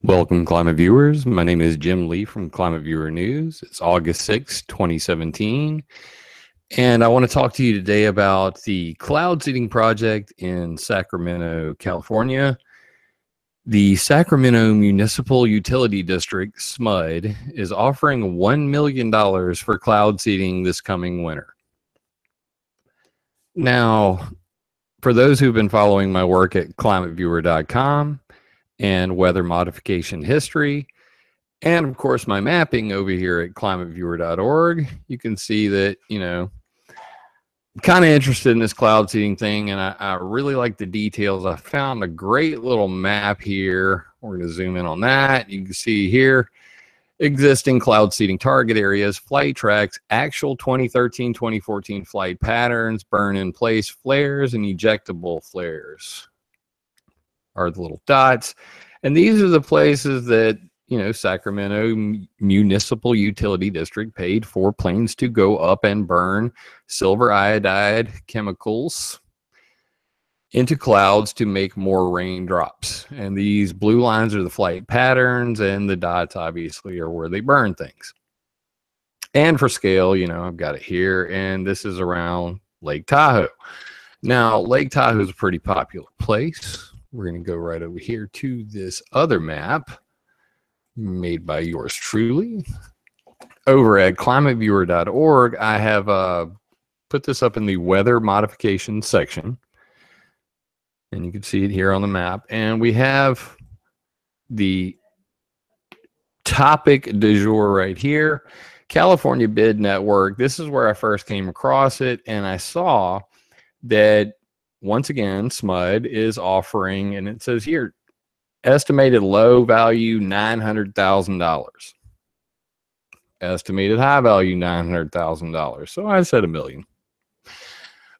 Welcome, climate viewers. My name is Jim Lee from ClimateViewer News. It's August 6, 2017, and I want to talk to you today about the cloud seeding project in Sacramento, California. The Sacramento Municipal Utility District, SMUD, is offering $1 million for cloud seeding this coming winter. Now, for those who've been following my work at ClimateViewer.com and weather modification history, and of course my mapping over here at ClimateViewer.org, you can see that, I'm kind of interested in this cloud seeding thing, and I really like the details. I found a great little map here. We're going to zoom in on that. You can see here existing cloud seeding target areas, flight tracks, actual 2013-2014 flight patterns, burn in place flares, and ejectable flares are the little dots. And these are the places that, Sacramento Municipal Utility District paid for planes to go up and burn silver iodide chemicals into clouds to make more raindrops. And these blue lines are the flight patterns, and the dots obviously are where they burn things. And for scale, I've got it here, and this is around Lake Tahoe. Now, Lake Tahoe is a pretty popular place. We're going to go right over here to this other map made by yours truly. Over at climateviewer.org, I have put this up in the weather modification section. And you can see it here on the map. And we have the topic du jour right here, California Bid Network. This is where I first came across it, and I saw that once again, SMUD is offering, and it says here, estimated low value $900,000. Estimated high value $900,000. So I said $1 million.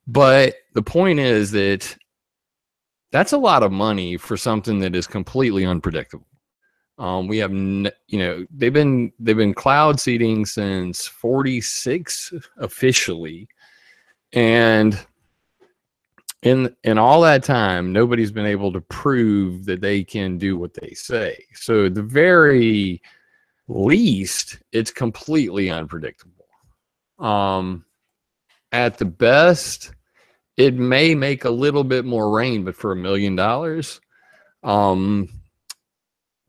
But the point is that that's a lot of money for something that is completely unpredictable. We have, they've been cloud seeding since 46 officially, and in all that time, nobody's been able to prove that they can do what they say. So at the very least, it's completely unpredictable. At the best, it may make a little bit more rain, but for $1 million,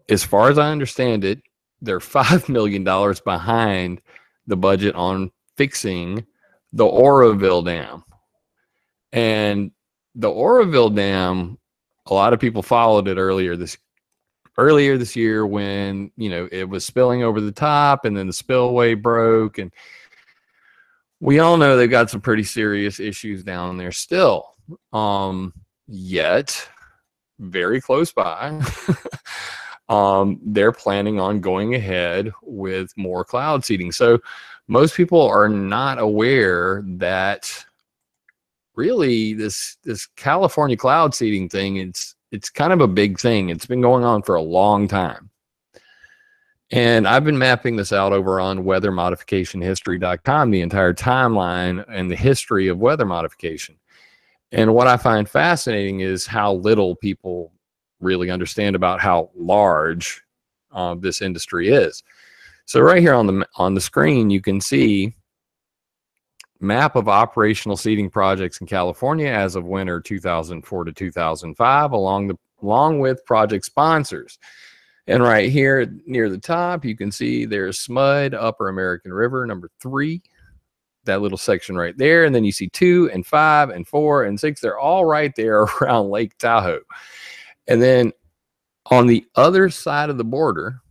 as far as I understand it, they're $5 million behind the budget on fixing the Oroville Dam. And the Oroville Dam, a lot of people followed it earlier this year when, it was spilling over the top, and then the spillway broke, and we all know they've got some pretty serious issues down there still. Yet very close by, they're planning on going ahead with more cloud seeding. So most people are not aware that really this California cloud seeding thing, it's kind of a big thing. It's been going on for a long time. And I've been mapping this out over on weathermodificationhistory.com, the entire timeline and the history of weather modification. And what I find fascinating is how little people really understand about how large this industry is. So right here on the screen, you can see map of operational seeding projects in California as of winter 2004 to 2005, along with project sponsors. And right here near the top, you can see there's SMUD, Upper American River, number 3, that little section right there. And then you see 2 and 5 and 4 and 6. They're all right there around Lake Tahoe. And then on the other side of the border,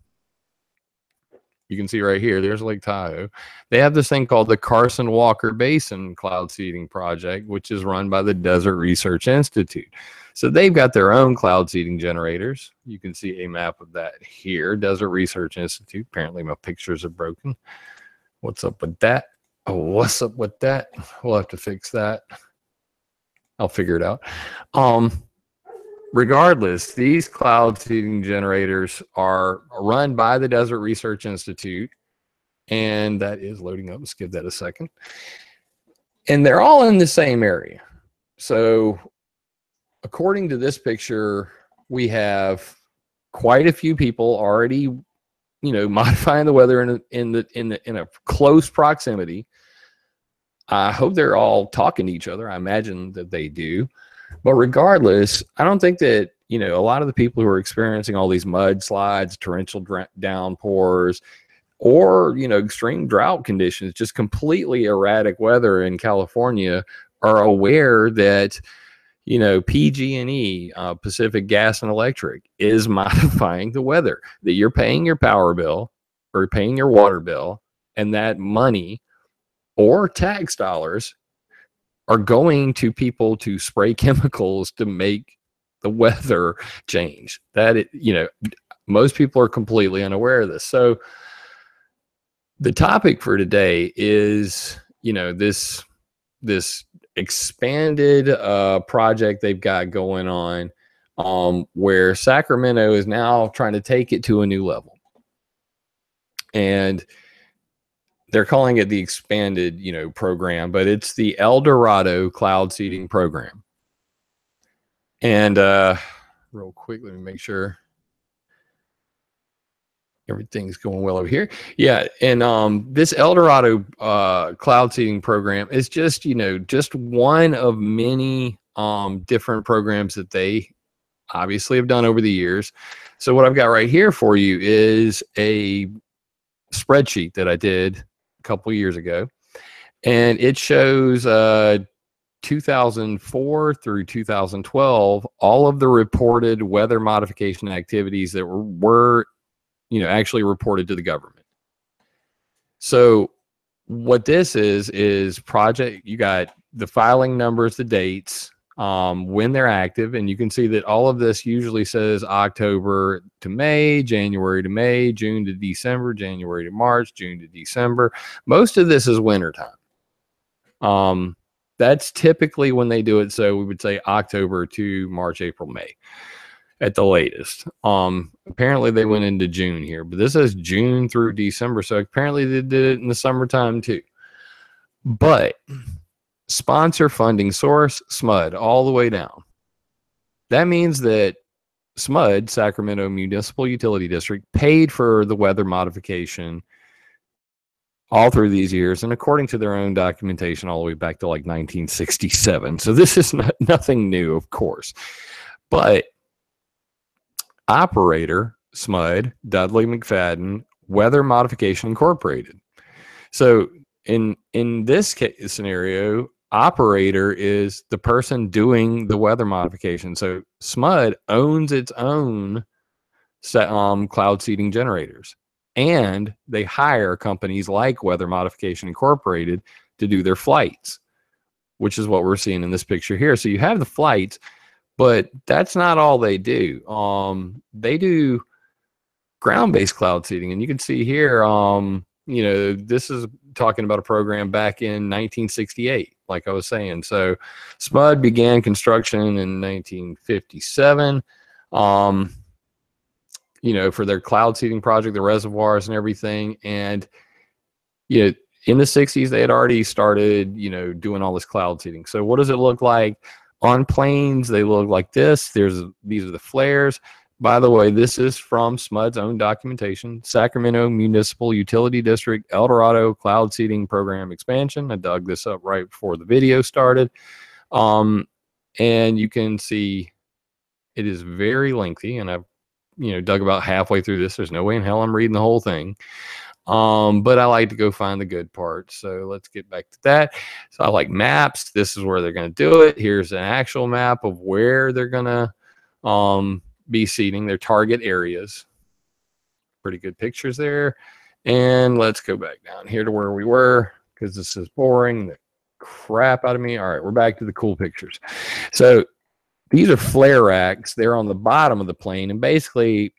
you can see right here, there's Lake Tahoe. They have this thing called the Carson Walker Basin Cloud Seeding Project, which is run by the Desert Research Institute. So they've got their own cloud seeding generators. You can see a map of that here, Desert Research Institute. Apparently my pictures are broken. What's up with that? Oh, what's up with that? We'll have to fix that. I'll figure it out. Regardless, these cloud seeding generators are run by the Desert Research Institute, and that is loading up. Let's give that a second. And they're all in the same area. So according to this picture, we have quite a few people already, you know, modifying the weather in a close proximity. I hope they're all talking to each other. I imagine that they do. But regardless, I don't think that, you know, a lot of the people who are experiencing all these mudslides, torrential downpours, or, you know, extreme drought conditions, just completely erratic weather in California, are aware that, you know, PG&E, Pacific Gas and Electric, is modifying the weather, that you're paying your power bill or paying your water bill, and that money or tax dollars are going to people to spray chemicals to make the weather change. That, you know, most people are completely unaware of this. So the topic for today is, you know, this expanded project they've got going on, where Sacramento is now trying to take it to a new level. And they're calling it the expanded, you know, program, but it's the Dorado cloud seeding program. And real quick, let me make sure everything's going well over here. Yeah, and this Dorado cloud seeding program is just, you know, just one of many different programs that they obviously have done over the years. So what I've got right here for you is a spreadsheet that I did a couple years ago, and it shows 2004 through 2012 all of the reported weather modification activities that were you know, actually reported to the government. So what this is project, you got the filing numbers, the dates, when they're active, and you can see that all of this usually says October to May, January to May, June to December, January to March, June to December. Most of this is wintertime. That's typically when they do it. So we would say October to March, April, May at the latest. Apparently they went into June here, but this says June through December. So apparently they did it in the summertime too. But sponsor funding source, SMUD, all the way down. That means that SMUD, Sacramento Municipal Utility District, paid for the weather modification all through these years, and according to their own documentation, all the way back to like 1967. So this is nothing new, of course. But operator, SMUD, Dudley McFadden, Weather Modification Incorporated. So in this case scenario, operator is the person doing the weather modification. So SMUD owns its own cloud seeding generators, and they hire companies like Weather Modification Incorporated to do their flights, which is what we're seeing in this picture here. So you have the flights, but that's not all they do. They do ground-based cloud seeding, and you can see here, you know, this is talking about a program back in 1968, like I was saying. So SMUD began construction in 1957, you know, for their cloud seeding project, the reservoirs and everything. And, you know, in the 60s, they had already started, you know, doing all this cloud seeding. So what does it look like? On planes, they look like this. These are the flares. By the way, this is from SMUD's own documentation. Sacramento Municipal Utility District, Dorado Cloud Seeding Program Expansion. I dug this up right before the video started. And you can see it is very lengthy, and I've, you know, dug about halfway through this. There's no way in hell I'm reading the whole thing. But I like to go find the good parts. So let's get back to that. So I like maps. This is where they're going to do it. Here's an actual map of where they're going to be seeding their target areas. Pretty good pictures there. And let's go back down here to where we were, because this is boring the crap out of me. All right, we're back to the cool pictures. So these are flare racks. They're on the bottom of the plane, and basically,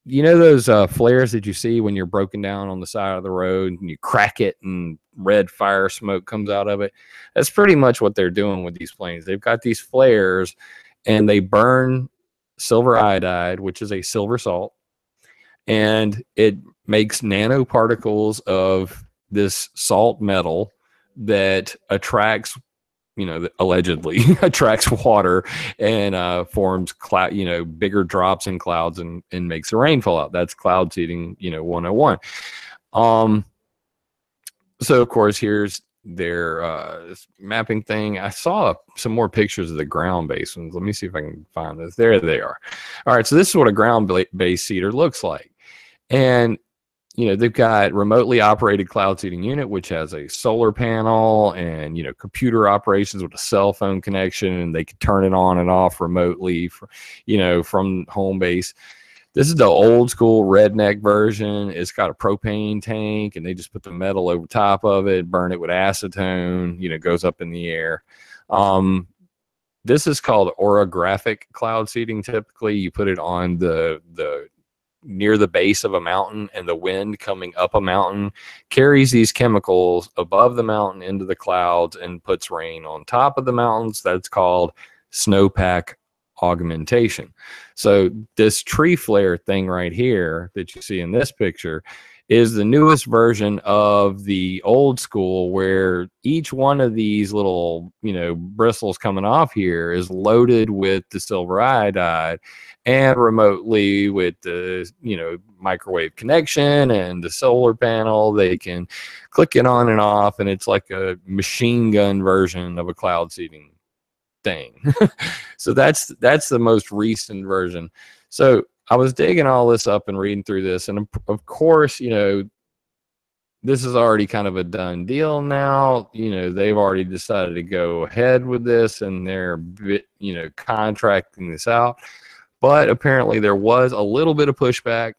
you know those flares that you see when you're broken down on the side of the road and you crack it and red fire smoke comes out of it? That's pretty much what they're doing with these planes. They've got these flares, and they burn silver iodide, which is a silver salt, and it makes nanoparticles of this salt metal that attracts, that allegedly attracts water and forms cloud, bigger drops in clouds and makes the rain fall out. That's cloud seeding, 101. So of course, here's their mapping thing. I saw some more pictures of the ground basins. Let me see if I can find this. There they are. All right, so this is what a ground-based seeder looks like. And they've got remotely operated cloud seeding unit, which has a solar panel and, computer operations with a cell phone connection, and they can turn it on and off remotely, from home base. This is the old school redneck version. It's got a propane tank, and they just put the metal over top of it, burn it with acetone, goes up in the air. This is called orographic cloud seeding. Typically, you put it on the near the base of a mountain, and the wind coming up a mountain carries these chemicals above the mountain into the clouds and puts rain on top of the mountains. That's called snowpack augmentation. So this tree flare thing right here that you see in this picture is the newest version of the old school, where each one of these little, bristles coming off here is loaded with the silver iodide, and remotely with the, microwave connection and the solar panel, they can click it on and off, and it's like a machine gun version of a cloud seeding thing. So that's the most recent version. So I was digging all this up and reading through this, and of course, this is already kind of a done deal now. They've already decided to go ahead with this, and they're contracting this out. But apparently there was a little bit of pushback.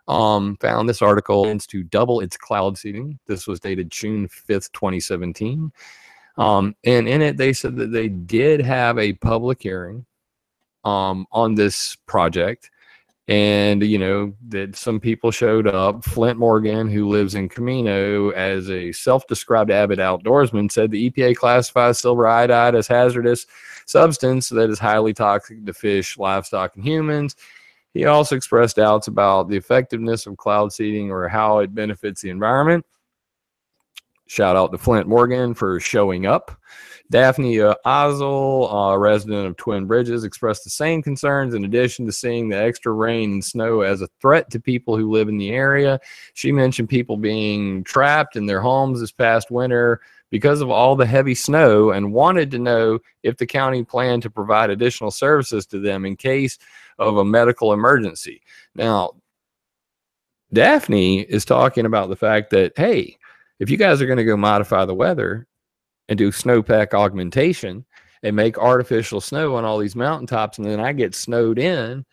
Found this article intends to double its cloud seeding. This was dated June 5th, 2017. And in it, they said that they did have a public hearing on this project, and that some people showed up. Flint Morgan, who lives in Camino, as a self-described avid outdoorsman, said the EPA classifies silver iodide as hazardous substance that is highly toxic to fish, livestock, and humans. He also expressed doubts about the effectiveness of cloud seeding or how it benefits the environment. Shout out to Flint Morgan for showing up. Daphne Ozel, a resident of Twin Bridges, expressed the same concerns. In addition to seeing the extra rain and snow as a threat to people who live in the area, she mentioned people being trapped in their homes this past winter because of all the heavy snow, and wanted to know if the county planned to provide additional services to them in case of a medical emergency. Now, Daphne is talking about the fact that, hey, if you guys are going to go modify the weather and do snowpack augmentation and make artificial snow on all these mountaintops, and then I get snowed in,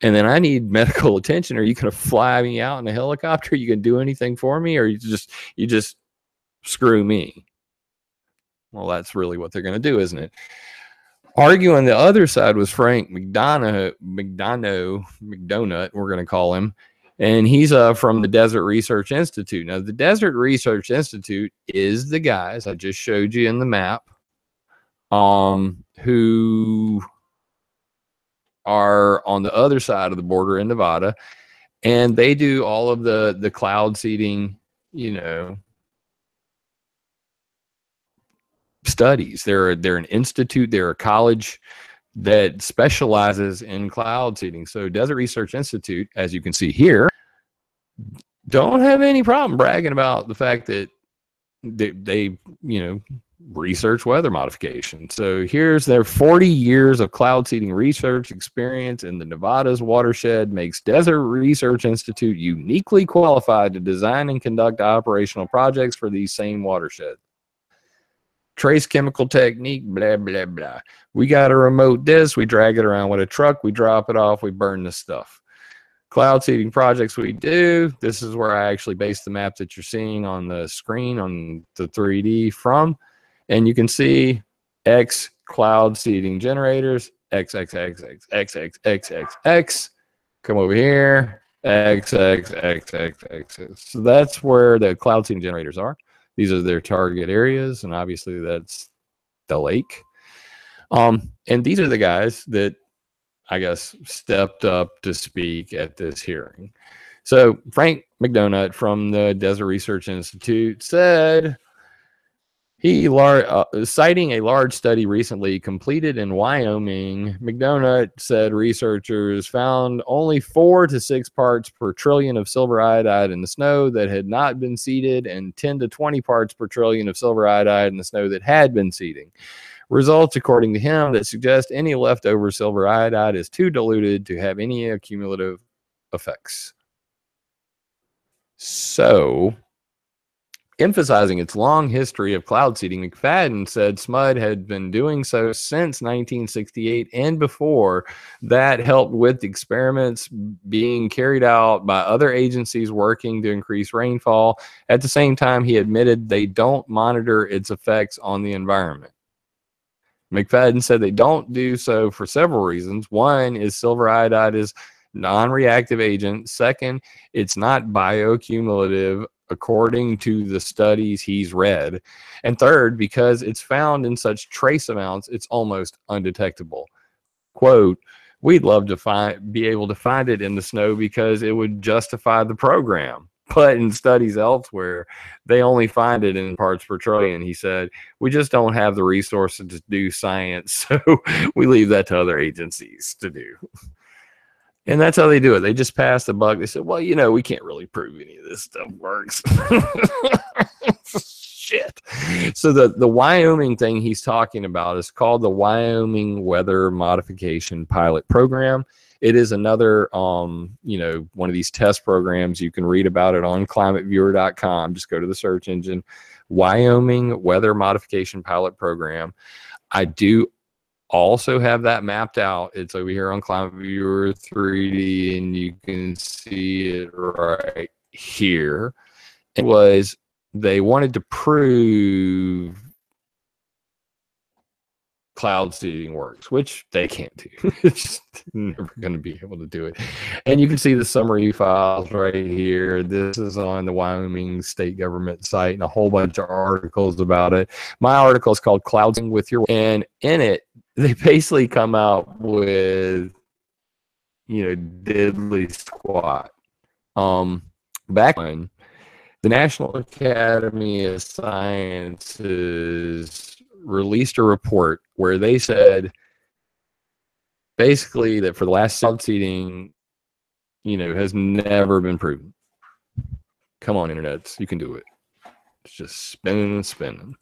and then I need medical attention, are you going to fly me out in a helicopter? You can do anything for me, or you just screw me? Well, that's really what they're going to do, isn't it? Arguing the other side was Frank McDonough, we're going to call him. And he's from the Desert Research Institute. Now, the Desert Research Institute is the guys I just showed you in the map, who are on the other side of the border in Nevada, and they do all of the cloud seeding, studies. They're an institute. They're a college that specializes in cloud seeding. So Desert Research Institute, as you can see here, don't have any problem bragging about the fact that they research weather modification. So here's their 40 years of cloud seeding research experience in the Nevada's watershed makes Desert Research Institute uniquely qualified to design and conduct operational projects for these same watersheds. Trace chemical technique, blah, blah, blah. We got a remote disc. We drag it around with a truck. We drop it off. We burn the stuff. Cloud seeding projects we do. This is where I actually base the map that you're seeing on the screen on the 3D from. And you can see X cloud seeding generators, X, X, X, X, X, X, X, X, X. Come over here, X, X, X, X, X. So that's where the cloud seeding generators are. These are their target areas, and obviously that's the lake. And these are the guys that, I guess, stepped up to speak at this hearing. So Frank McDonough from the Desert Research Institute said, Citing a large study recently completed in Wyoming, McDonough said researchers found only 4 to 6 parts per trillion of silver iodide in the snow that had not been seeded, and 10 to 20 parts per trillion of silver iodide in the snow that had been seeding. Results, according to him, that suggest any leftover silver iodide is too diluted to have any accumulative effects. So, emphasizing its long history of cloud seeding, McFadden said SMUD had been doing so since 1968 and before that, helped with experiments being carried out by other agencies working to increase rainfall. At the same time, he admitted they don't monitor its effects on the environment. McFadden said they don't do so for several reasons. One is silver iodide is non-reactive agent. Second, it's not bioaccumulative according to the studies he's read. And third, because it's found in such trace amounts, it's almost undetectable. Quote, we'd love to be able to find it in the snow because it would justify the program. But in studies elsewhere, they only find it in parts per trillion. He said, we just don't have the resources to do science, so we leave that to other agencies to do. And that's how they do it. They just pass the buck. They said, well, you know, we can't really prove any of this stuff works. Shit. So the Wyoming thing he's talking about is called the Wyoming Weather Modification Pilot Program. It is another, you know, one of these test programs. You can read about it on ClimateViewer.com. Just go to the search engine, Wyoming Weather Modification Pilot Program. I do also have that mapped out. It's over here on ClimateViewer 3D, and you can see it right here. It was, they wanted to prove cloud seeding works, which they can't do. It's just never going to be able to do it. And you can see the summary files right here. This is on the Wyoming state government site, and a whole bunch of articles about it. My article is called Clouding with Your, and in it, they basically come out with, you know, diddly squat. Back when the National Academy of Sciences released a report where they said basically that for the last cloud seeding, you know, has never been proven. Come on, internets, you can do it. It's just spinning and spinning.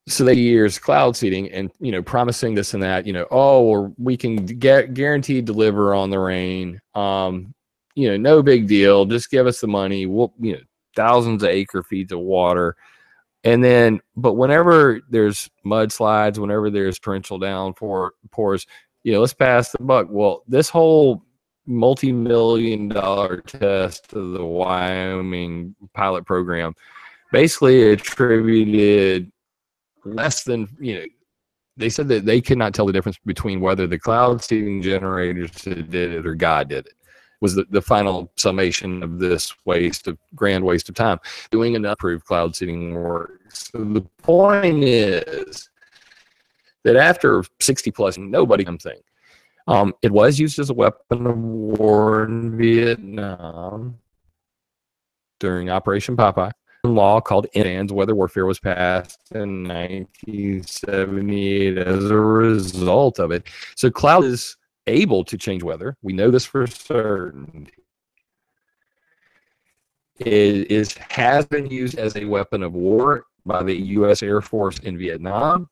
So they years cloud seeding and, you know, promising this and that, you know, oh, or we can get guaranteed deliver on the rain. You know, no big deal. Just give us the money. We'll, you know, thousands of acre feet of water. And then, but whenever there's mudslides, whenever there's torrential downpours, you know, let's pass the buck. Well, this whole multi-million-dollar test of the Wyoming pilot program basically attributed less than, you know, they said that they could not tell the difference between whether the cloud seeding generators did it or God did it. Was the final summation of this grand waste of time. Doing enough proof cloud seeding works. So the point is that after 60 plus, nobody can think. It was used as a weapon of war in Vietnam during Operation Popeye. A law called NBANS, weather warfare, was passed in 1978 as a result of it. So cloud is able to change weather. We know this for certain. It has been used as a weapon of war by the U.S. Air Force in Vietnam.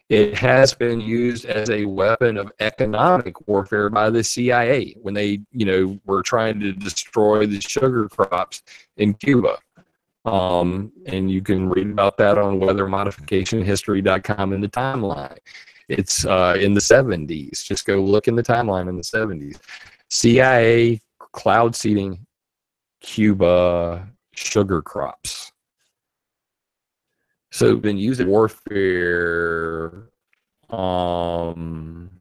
It has been used as a weapon of economic warfare by the CIA when they, you know, were trying to destroy the sugar crops in Cuba. And you can read about that on weathermodificationhistory.com in the timeline. It's in the 70s. Just go look in the timeline in the 70s. CIA, cloud seeding, Cuba, sugar crops. So been used in warfare and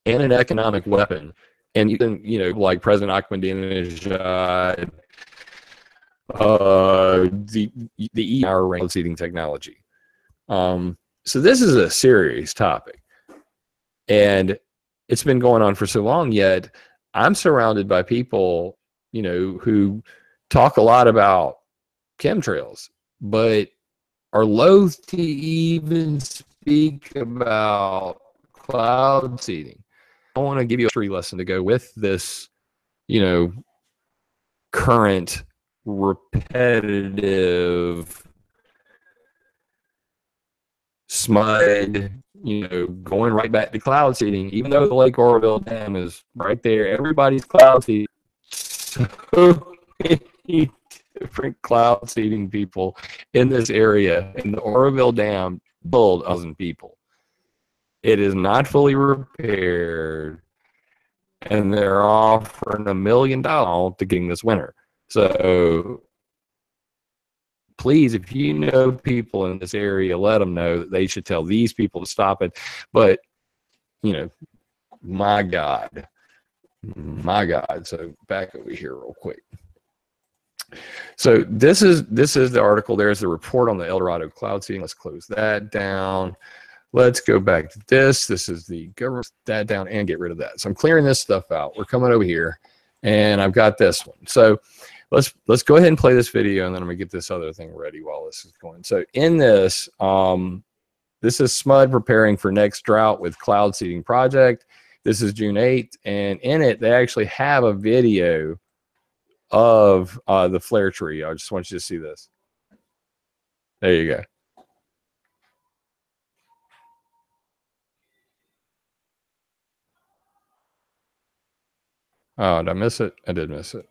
an economic weapon. And you can, you know, like President Ahmadinejad, the ER range seeding technology. So this is a serious topic, and it's been going on for so long, yet I'm surrounded by people, you know, who talk a lot about chemtrails, but are loath to even speak about cloud seeding. I want to give you a history lesson to go with this, you know, current repetitive SMUD, you know, going right back to cloud seeding, even though the Lake Oroville Dam is right there. Everybody's cloud seeding. So many different cloud seeding people in this area, and the Oroville Dam killed 1,000 people. It is not fully repaired, and they're offering $1 million to getting this winter. So please, if you know people in this area, let them know that they should tell these people to stop it. But, you know, my God. So back over here real quick. So this is the article. There's the report on the El Dorado cloud seeding. Let's close that down. Let's go back to this. This is the government, that down, and get rid of that. So I'm clearing this stuff out. We're coming over here, and I've got this one. So let's go ahead and play this video, and then I'm gonna get this other thing ready while this is going. So in this, this is SMUD preparing for next drought with cloud seeding project. This is June 8th, and in it they actually have a video of the flare tree. I just want you to see this. There you go. Oh, did I miss it? I did miss it.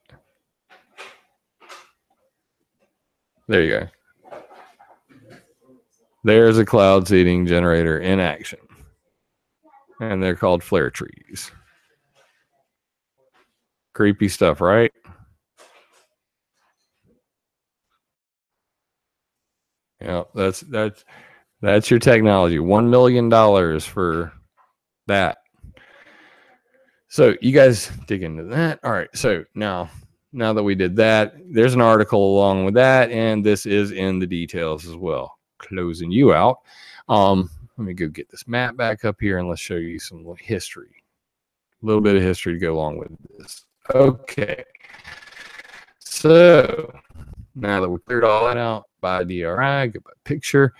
There you go. There's a cloud seeding generator in action. And they're called flare trees. Creepy stuff, right? Yeah, that's your technology. $1 million for that. So you guys dig into that. All right. So now that we did that, there's an article along with that, and this is in the details as well. Closing you out. Let me go get this map back up here, and let's show you some history. A little bit of history to go along with this. Okay. So now that we cleared all that out by DRI, go by picture.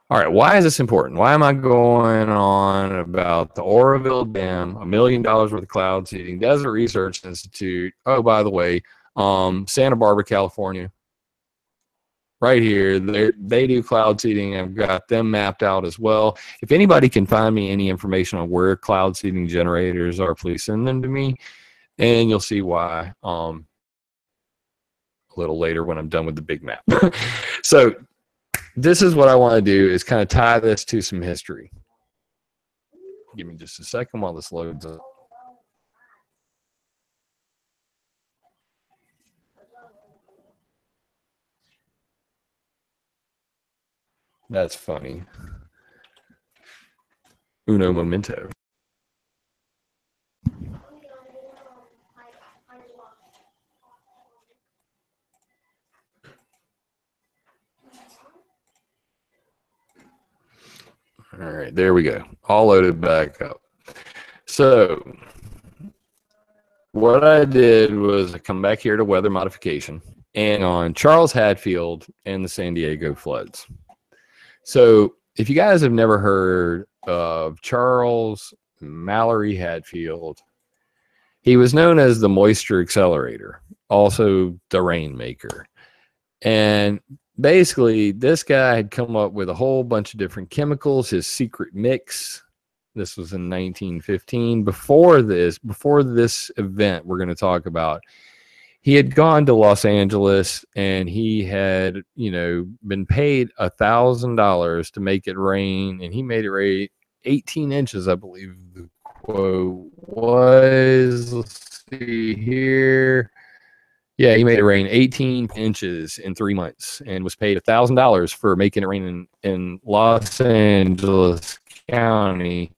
All right, why is this important? Why am I going on about the Oroville Dam, $1 million worth of cloud seeding, Desert Research Institute? Oh, by the way, Santa Barbara, California, right here, they do cloud seeding. I've got them mapped out as well. If anybody can find me any information on where cloud seeding generators are, please send them to me, and you'll see why a little later when I'm done with the big map. So this is what I want to do, is kind of tie this to some history. Give me just a second while this loads up. That's funny. Uno momento. All right, there we go. All loaded back up. So what I did was I come back here to weather modification and on Charles Hadfield and the San Diego floods. So if you guys have never heard of Charles Mallory Hadfield, he was known as the moisture accelerator, also the rainmaker. And basically, this guy had come up with a whole bunch of different chemicals, his secret mix. This was in 1915. Before this event we're going to talk about, he had gone to Los Angeles, and he had, been paid $1,000 to make it rain, and he made it rain 18 inches, I believe the quote was. Let's see here. Yeah, he made it rain 18 inches in 3 months and was paid $1,000 for making it rain in Los Angeles County.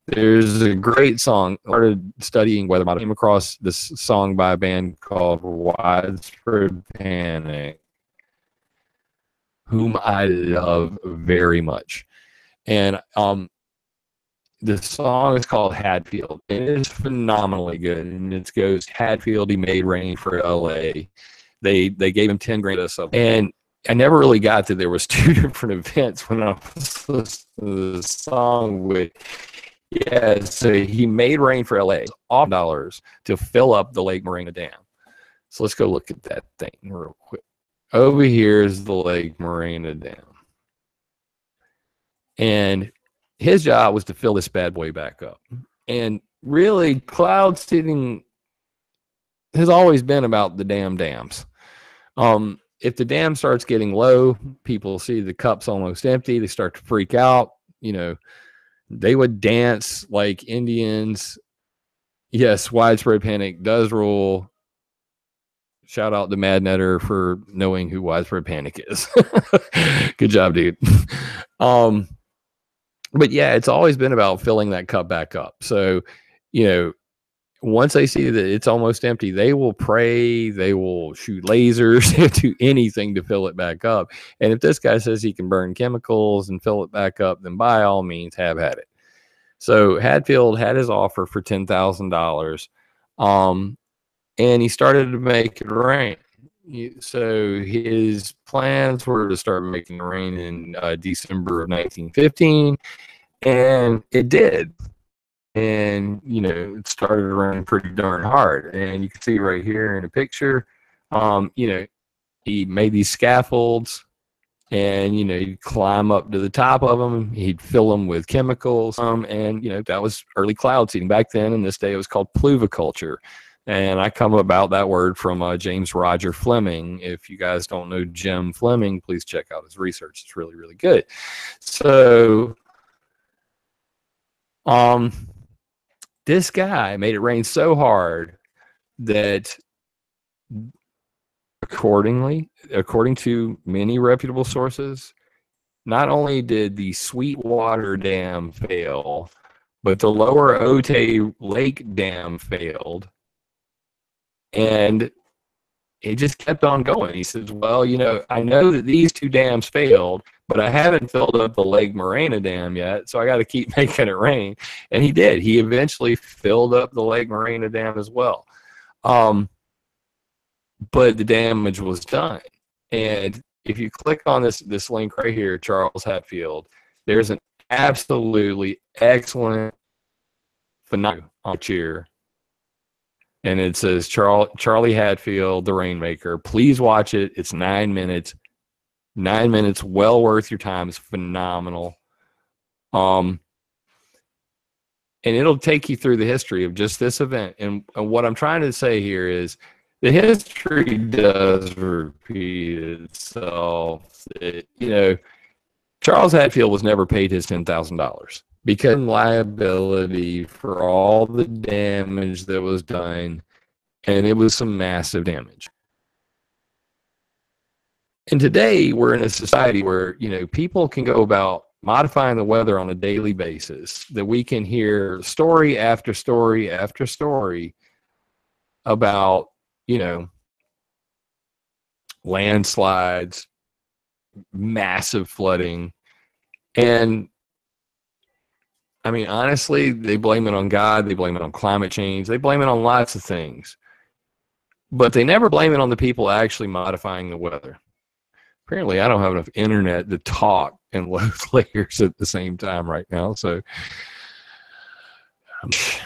There's a great song. I started studying weather model. I came across this song by a band called Widespread Panic, whom I love very much. And the song is called Hatfield. It is phenomenally good, and it goes, Hatfield, he made rain for LA. They gave him 10 grand or something. And I never really got that there was 2 different events when I was listening to the song. With, yeah, so he made rain for LA, off dollars to fill up the Lake Morena Dam. So let's go look at that thing real quick. Over here is the Lake Morena Dam. And his job was to fill this bad boy back up. And really, cloud seeding has always been about the damn dams. If the dam starts getting low, people see the cup's almost empty, they start to freak out. You know, they would dance like Indians. Yes, widespread panic does rule. Shout out to Mad Netter for knowing who widespread panic is. Good job, dude. But yeah, it's always been about filling that cup back up. So, you know, once they see that it's almost empty, they will pray, they will shoot lasers, do anything to fill it back up. And if this guy says he can burn chemicals and fill it back up, then by all means, have at it. So Hatfield had his offer for $10,000, and he started to make it rain. So his plans were to start making it rain in December of 1915, and it did. And, you know, it started raining pretty darn hard. And you can see right here in a picture, you know, he made these scaffolds, and, you know, he'd climb up to the top of them. He'd fill them with chemicals. And, you know, that was early cloud seeding. Back then, in this day, it was called pluviculture. And I come about that word from James Roger Fleming. If you guys don't know Jim Fleming, please check out his research. It's really, really good. So, this guy made it rain so hard that, according to many reputable sources, not only did the Sweetwater Dam fail, but the lower Otay Lake Dam failed. And it just kept on going. He says, well, you know, I know that these 2 dams failed, but I haven't filled up the Lake Morena Dam yet, so I got to keep making it rain. And he did. He eventually filled up the Lake Morena Dam as well. But the damage was done. And if you click on this link right here, Charles Hatfield, there's an absolutely excellent phenomenal cheer. And it says Charlie Hatfield, the Rainmaker. Please watch it. It's 9 minutes. 9 minutes, well worth your time. It's phenomenal. And it'll take you through the history of just this event. And what I'm trying to say here is the history does repeat itself. You know, Charles Hatfield was never paid his $10,000 because liability for all the damage that was done, and it was some massive damage. And today we're in a society where, you know, people can go about modifying the weather on a daily basis, that we can hear story after story after story about, you know, landslides, massive flooding. And I mean, honestly, they blame it on God, they blame it on climate change, they blame it on lots of things. But they never blame it on the people actually modifying the weather. Apparently, I don't have enough internet to talk in low layers at the same time right now. So,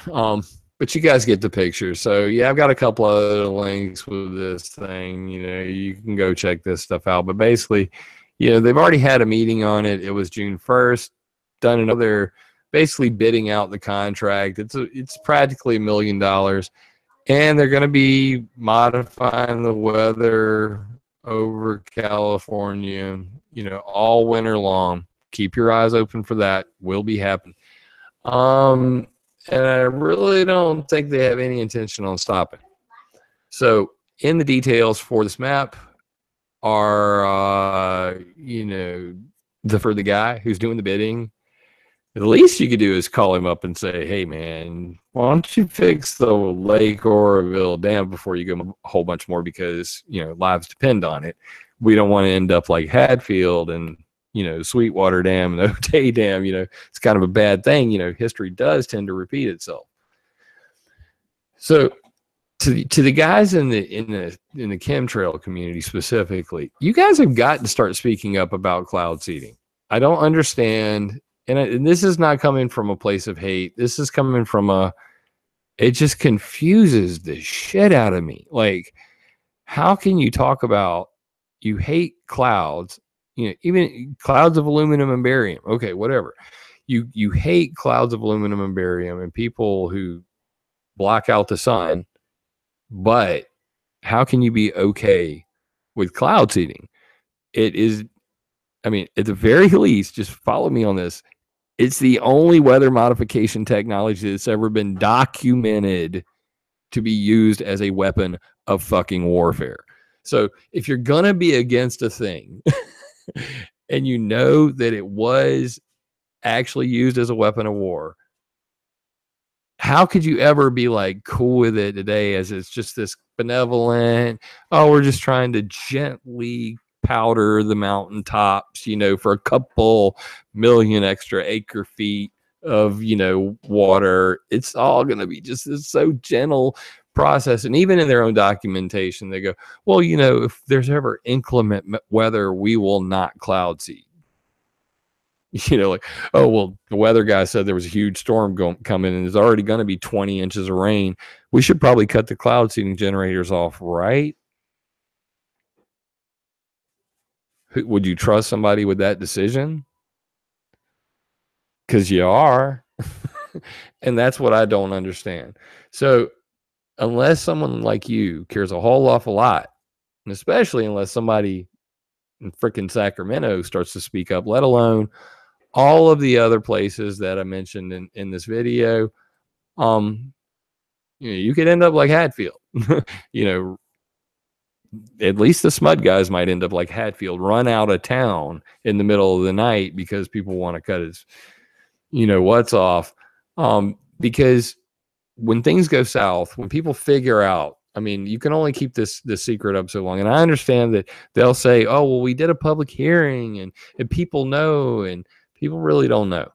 but you guys get the picture. So, yeah, I've got a couple of other links with this thing. You know, you can go check this stuff out. But basically, you know, they've already had a meeting on it. It was June 1st. Done another, basically bidding out the contract. It's practically $1 million. And they're going to be modifying the weather over California, you know, all winter long. Keep your eyes open for that. Will be happening. And I really don't think they have any intention on stopping. So in the details for this map are, you know, for the guy who's doing the bidding, the least you could do is call him up and say, hey, man, why don't you fix the Lake Oroville Dam before you go a whole bunch more, because, you know, lives depend on it. We don't want to end up like Hatfield and Sweetwater Dam and the Otay Dam, it's kind of a bad thing. History does tend to repeat itself. So to the guys in the chemtrail community specifically, you guys have got to start speaking up about cloud seeding. I don't understand, and this is not coming from a place of hate. This is coming from it just confuses the shit out of me. Like, how can you talk about you hate clouds, even clouds of aluminum and barium? Okay, whatever. You hate clouds of aluminum and barium and people who block out the sun, but how can you be okay with cloud seeding? It is, I mean, at the very least, just follow me on this. It's the only weather modification technology that's ever been documented to be used as a weapon of fucking warfare. So if you're going to be against a thing and you know that it was actually used as a weapon of war, how could you ever be like cool with it today as it's just this benevolent, oh, we're just trying to gently powder the mountaintops, for a couple million extra acre feet of, water. It's all going to be just this so gentle process. And even in their own documentation, they go, well, if there's ever inclement weather, we will not cloud seed. Like, oh, well, the weather guy said there was a huge storm coming and there's already going to be 20 inches of rain. We should probably cut the cloud seeding generators off, right? Would you trust somebody with that decision? Because you are. And that's what I don't understand. So unless someone like you cares a whole awful lot, and especially unless somebody in freaking Sacramento starts to speak up, let alone all of the other places that I mentioned in this video, you could end up like Hatfield. At least the SMUD guys might end up like Hatfield, run out of town in the middle of the night because people want to cut his, what's off. Because when things go south, when people figure out, I mean, you can only keep this secret up so long. And I understand that they'll say, oh, well, we did a public hearing and people know, and people really don't know.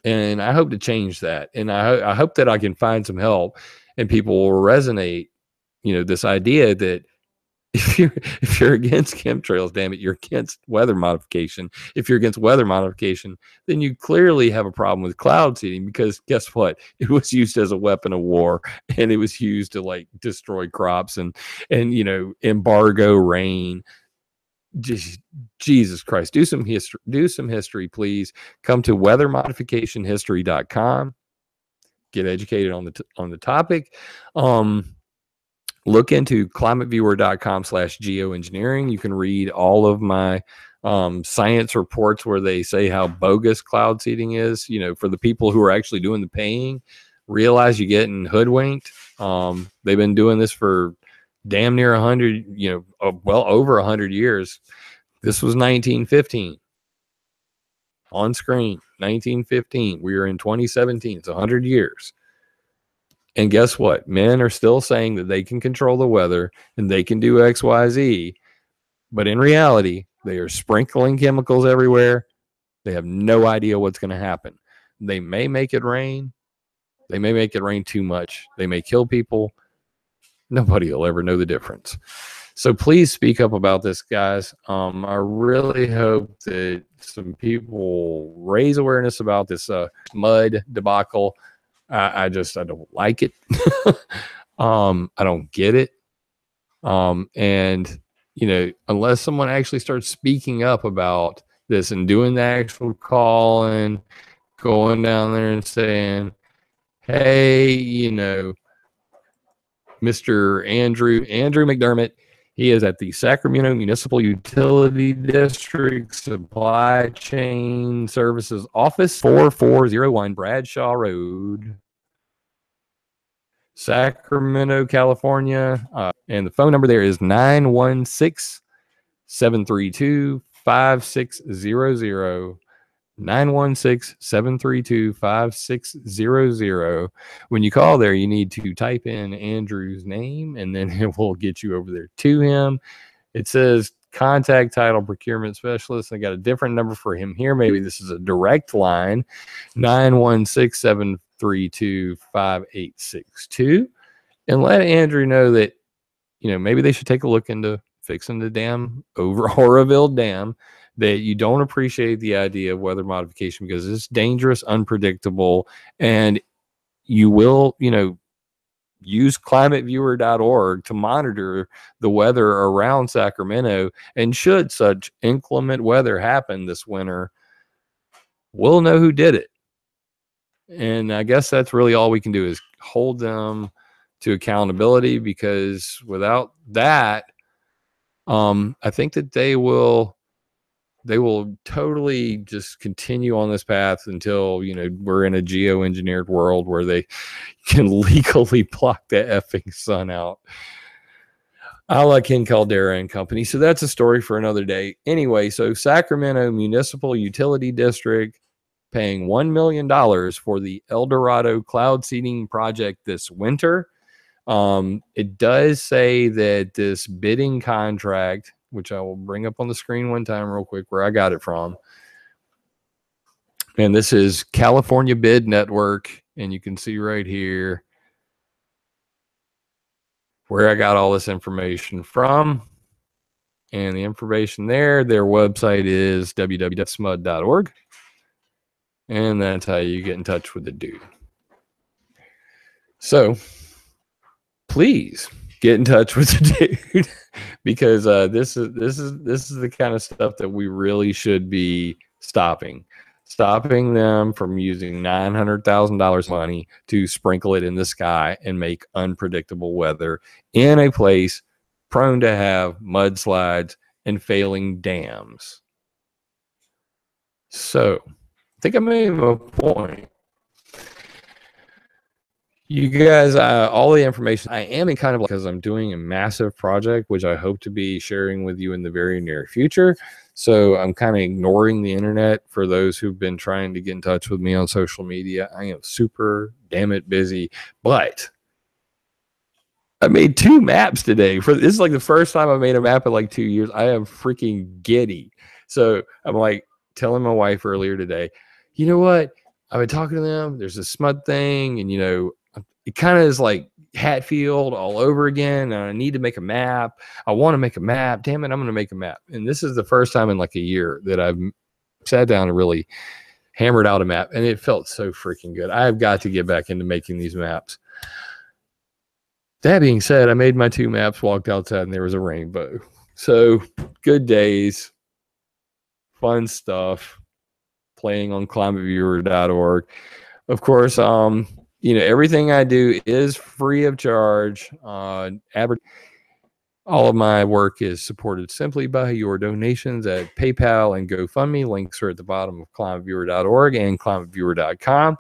And I hope to change that. And I hope that I can find some help and people will resonate, this idea that if you're against chemtrails, damn it, you're against weather modification. If you're against weather modification, then you clearly have a problem with cloud seeding, because guess what? It was used as a weapon of war, and it was used to like destroy crops and embargo rain. Just, Jesus Christ, do some history, please. Come to weathermodificationhistory.com. Get educated on the topic. Look into climateviewer.com/geoengineering. You can read all of my science reports where they say how bogus cloud seeding is. For the people who are actually doing the paying, realize you're getting hoodwinked. They've been doing this for damn near 100, well over 100 years. This was 1915 on screen. 1915. We are in 2017. It's 100 years. And guess what? Men are still saying that they can control the weather and they can do X, Y, Z. But in reality, they are sprinkling chemicals everywhere. They have no idea what's going to happen. They may make it rain. They may make it rain too much. They may kill people. Nobody will ever know the difference. So please speak up about this, guys. I really hope that some people raise awareness about this mud debacle. I don't like it. I don't get it. And unless someone actually starts speaking up about this and doing the actual call and going down there and saying, hey, Mr. Andrew McDermott, he is at the Sacramento Municipal Utility District Supply Chain Services Office, 4401 Bradshaw Road, Sacramento, California. And the phone number there is 916-732-5600. 916-732-5600. When you call there, you need to type in Andrew's name, and then it will get you over there to him. It says contact title procurement specialist. I got a different number for him here. Maybe this is a direct line, 916-732-5862. And let Andrew know that, you know, maybe they should take a look into fixing the dam over Oroville Dam, that you don't appreciate the idea of weather modification because it's dangerous, unpredictable, and you will, you know, use ClimateViewer.org to monitor the weather around Sacramento. And should such inclement weather happen this winter, we'll know who did it. And I guess that's really all we can do is hold them to accountability, because without that, I think that they will totally just continue on this path until, you know, we're in a geoengineered world where they can legally block the effing sun out, a la Ken Caldera and company. So that's a story for another day. Anyway, so Sacramento Municipal Utility District paying $1 million for the El Dorado cloud seeding project this winter. It does say that this bidding contract, which I will bring up on the screen one time real quick where I got it from. And this is California Bid Network. And you can see right here where I got all this information from. And the information there, their website is www.smud.org. And that's how you get in touch with the dude. So please get in touch with the dude, because this is the kind of stuff that we really should be stopping them from using $900,000 money to sprinkle it in the sky and make unpredictable weather in a place prone to have mudslides and failing dams. So I think I made a point. You guys, all the information, I am in kind of, because I'm doing a massive project, which I hope to be sharing with you in the very near future. So I'm kind of ignoring the internet for those who've been trying to get in touch with me on social media. I am super damn it busy, but I made 2 maps today. This is like the first time I made a map in like 2 years. I am freaking giddy. So I'm like telling my wife earlier today, you know what? I've been talking to them. There's a SMUD thing, and, you know, it kind of is like Hatfield all over again. And I need to make a map. I want to make a map. Damn it, I'm going to make a map. And this is the first time in like a year that I've sat down and really hammered out a map. And it felt so freaking good. I've got to get back into making these maps. That being said, I made my 2 maps, walked outside, and there was a rainbow. So good days, fun stuff, playing on ClimateViewer.org. Of course, you know, everything I do is free of charge. All of my work is supported simply by your donations at PayPal and GoFundMe. Links are at the bottom of ClimateViewer.org and ClimateViewer.com.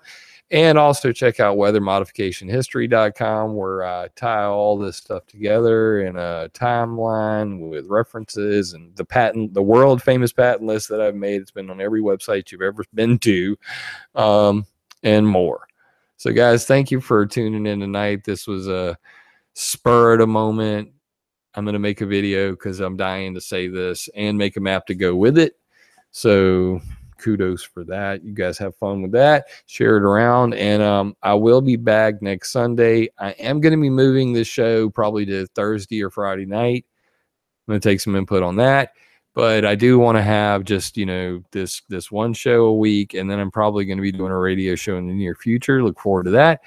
And also check out weathermodificationhistory.com, where I tie all this stuff together in a timeline with references and the world famous patent list that I've made. It's been on every website you've ever been to, and more. So guys, thank you for tuning in tonight. This was a spur of the moment. I'm going to make a video because I'm dying to say this and make a map to go with it. So kudos for that. You guys have fun with that. Share it around. And I will be back next Sunday. I am going to be moving this show probably to Thursday or Friday night. I'm going to take some input on that. But I do want to have just, you know, this one show a week. And then I'm probably going to be doing a radio show in the near future. Look forward to that.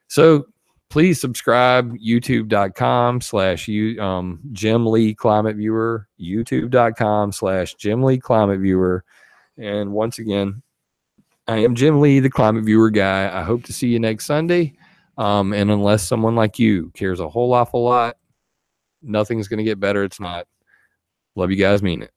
So please subscribe, youtube.com/Jim Lee Climate Viewer, youtube.com/Jim Lee Climate Viewer. And once again, I am Jim Lee, the Climate Viewer guy. I hope to see you next Sunday. And unless someone like you cares a whole awful lot, nothing's going to get better. It's not. Love you guys. Mean it.